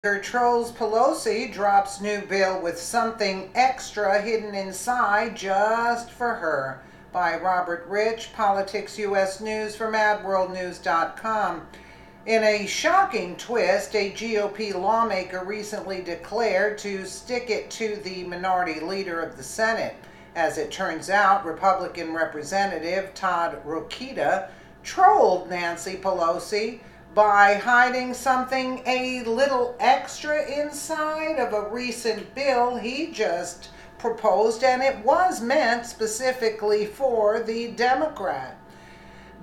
Trolls Pelosi drops new bill with something extra hidden inside just for her. By Robert Rich, Politics US News from AdWorldNews.com. In a shocking twist, a GOP lawmaker recently declared to stick it to the minority leader of the Senate. As it turns out, Republican Representative Todd Rokita trolled Nancy Pelosi by hiding something a little extra inside of a recent bill he just proposed, and it was meant specifically for the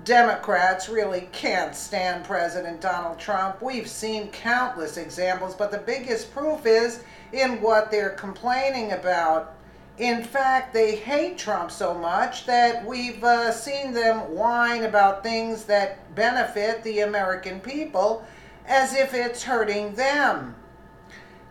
Democrats really can't stand President Donald Trump. We've seen countless examples, but the biggest proof is in what they're complaining about. In fact, they hate Trump so much that we've seen them whine about things that benefit the American people as if it's hurting them.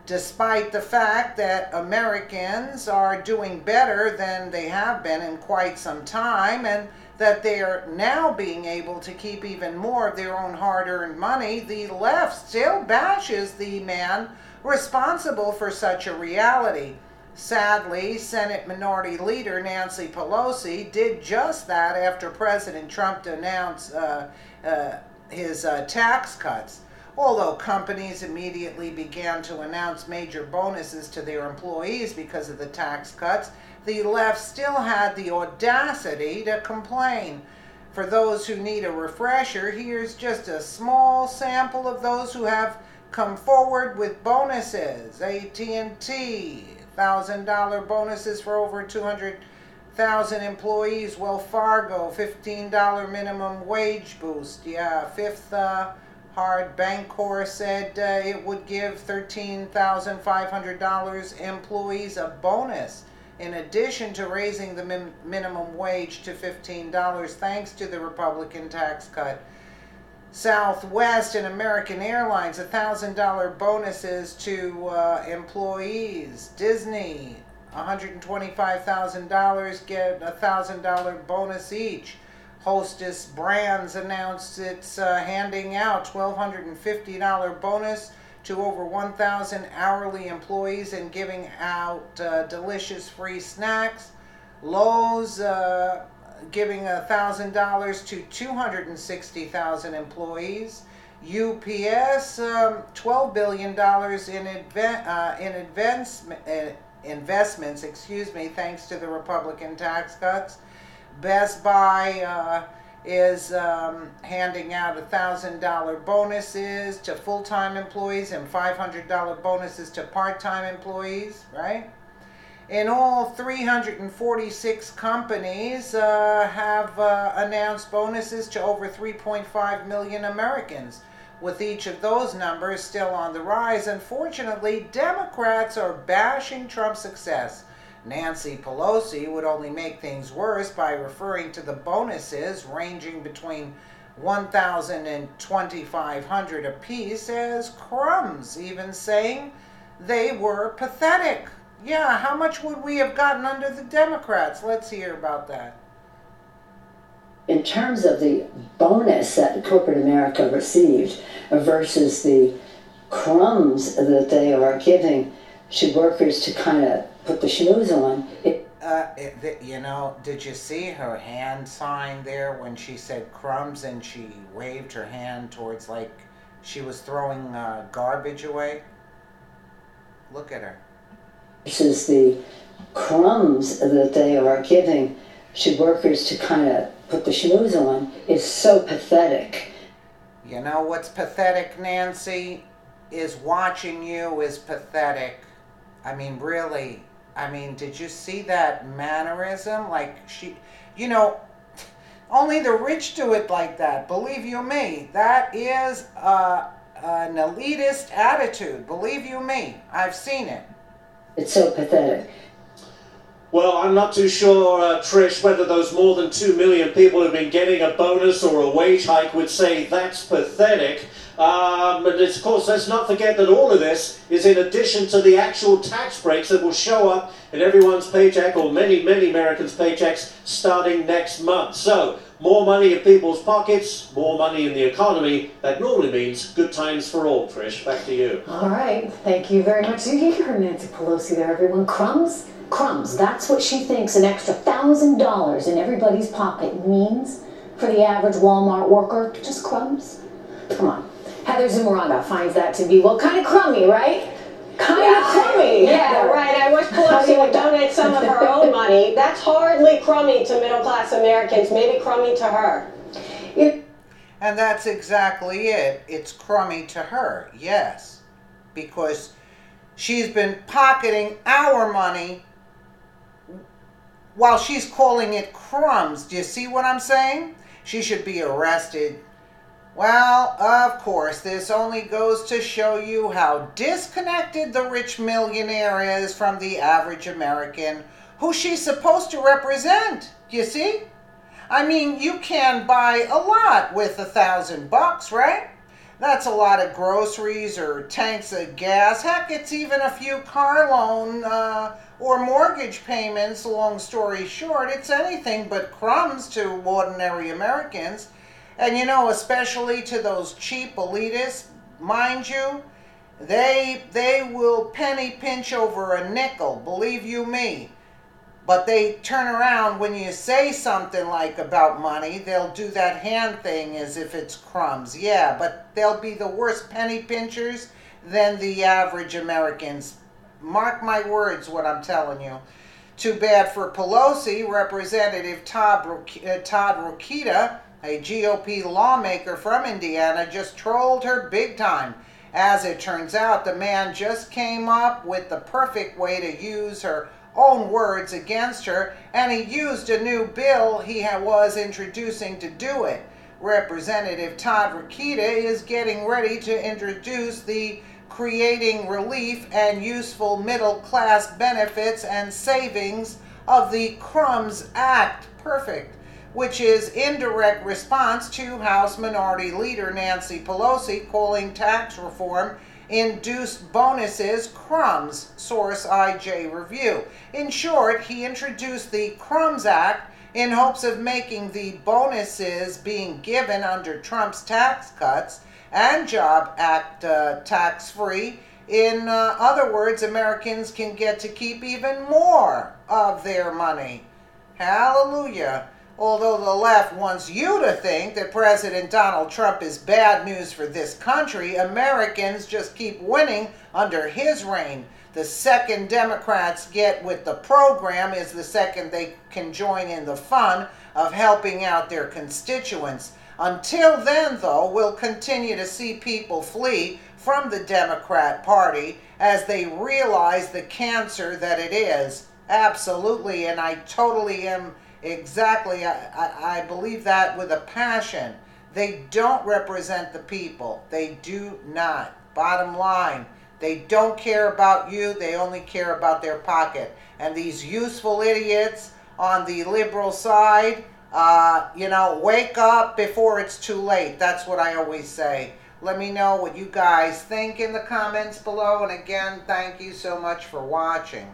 Despite the fact that Americans are doing better than they have been in quite some time, and that they are now being able to keep even more of their own hard-earned money, the left still bashes the man responsible for such a reality. Sadly, Senate Minority Leader Nancy Pelosi did just that after President Trump announced his tax cuts. Although companies immediately began to announce major bonuses to their employees because of the tax cuts, the left still had the audacity to complain. For those who need a refresher, here's just a small sample of those who have come forward with bonuses. AT&T, $1,000 bonuses for over 200,000 employees. Wells Fargo, $15 minimum wage boost. Yeah, Fifth Hard Bancorp said it would give $13,500 employees a bonus, in addition to raising the minimum wage to $15 thanks to the Republican tax cut. Southwest and American Airlines, $1,000 bonuses to employees. Disney, $125,000 get a $1,000 bonus each. Hostess Brands announced it's handing out $1,250 bonus to over 1,000 hourly employees and giving out delicious free snacks. Lowe's giving $1,000 to 260,000 employees. UPS, $12 billion in investments, thanks to the Republican tax cuts. Best Buy is handing out $1,000 bonuses to full-time employees and $500 bonuses to part-time employees, right? In all, 346 companies have announced bonuses to over 3.5 million Americans. With each of those numbers still on the rise, unfortunately, Democrats are bashing Trump's success. Nancy Pelosi would only make things worse by referring to the bonuses ranging between $1,000 and $2,500 apiece as crumbs, even saying they were pathetic. Yeah, how much would we have gotten under the Democrats? Let's hear about that. In terms of the bonus that corporate America received versus the crumbs that they are giving to workers to kind of put the shoes on. Did you see her hand sign there when she said crumbs and she waved her hand towards like she was throwing garbage away? Look at her. This is the crumbs that they are giving to workers to kind of put the shoes on is so pathetic. You know what's pathetic, Nancy? Is watching you is pathetic. I mean, really. I mean, did you see that mannerism? Like only the rich do it like that. Believe you me, that is an elitist attitude. Believe you me, I've seen it. It's so pathetic. Well, I'm not too sure, Trish, whether those more than 2 million people who've been getting a bonus or a wage hike would say that's pathetic. But of course, let's not forget that all of this is in addition to the actual tax breaks that will show up in everyone's paycheck, or many, many Americans' paychecks, starting next month. So more money in people's pockets, more money in the economy. That normally means good times for all. Trish, back to you. All right, thank you very much. You heard Nancy Pelosi there, everyone. Crumbs? Crumbs. That's what she thinks an extra $1,000 in everybody's pocket means for the average Walmart worker. Just crumbs? Come on. Heather Zumaraga finds that to be, well, kind of crummy, right? Kind of crummy. Yeah, right. I wish Pelosi would donate some of her own money. That's hardly crummy to middle-class Americans. Maybe crummy to her. And that's exactly it. It's crummy to her, yes. Because she's been pocketing our money while she's calling it crumbs. Do you see what I'm saying? She should be arrested. Well, of course, this only goes to show you how disconnected the rich millionaire is from the average American who she's supposed to represent. You see? I mean, you can buy a lot with $1,000, right? That's a lot of groceries or tanks of gas. Heck, it's even a few car loan or mortgage payments. Long story short, it's anything but crumbs to ordinary Americans. And you know, especially to those cheap elitists, mind you, they will penny pinch over a nickel, believe you me. But they turn around when you say something like about money, they'll do that hand thing as if it's crumbs. Yeah, but they'll be the worst penny pinchers than the average Americans. Mark my words, what I'm telling you. Too bad for Pelosi. Representative Todd Rokita, a GOP lawmaker from Indiana, just trolled her big time. As it turns out, the man just came up with the perfect way to use her own words against her, and he used a new bill he was introducing to do it. Representative Todd Rokita is getting ready to introduce the Creating Relief and Useful Middle Class Benefits and Savings of the Crumbs Act. Perfect. Which is in direct response to House Minority Leader Nancy Pelosi calling tax reform induced bonuses crumbs, source IJ Review. In short, he introduced the Crumbs Act in hopes of making the bonuses being given under Trump's tax cuts and Job Act tax-free. In other words, Americans can get to keep even more of their money. Hallelujah. Although the left wants you to think that President Donald Trump is bad news for this country, Americans just keep winning under his reign. The second Democrats get with the program is the second they can join in the fun of helping out their constituents. Until then, though, we'll continue to see people flee from the Democrat Party as they realize the cancer that it is. Absolutely, and I totally am. Exactly, I believe that with a passion. They don't represent the people. They do not. Bottom line, they don't care about you. They only care about their pocket. And these useful idiots on the liberal side, wake up before it's too late. That's what I always say. Let me know what you guys think in the comments below. And again, thank you so much for watching.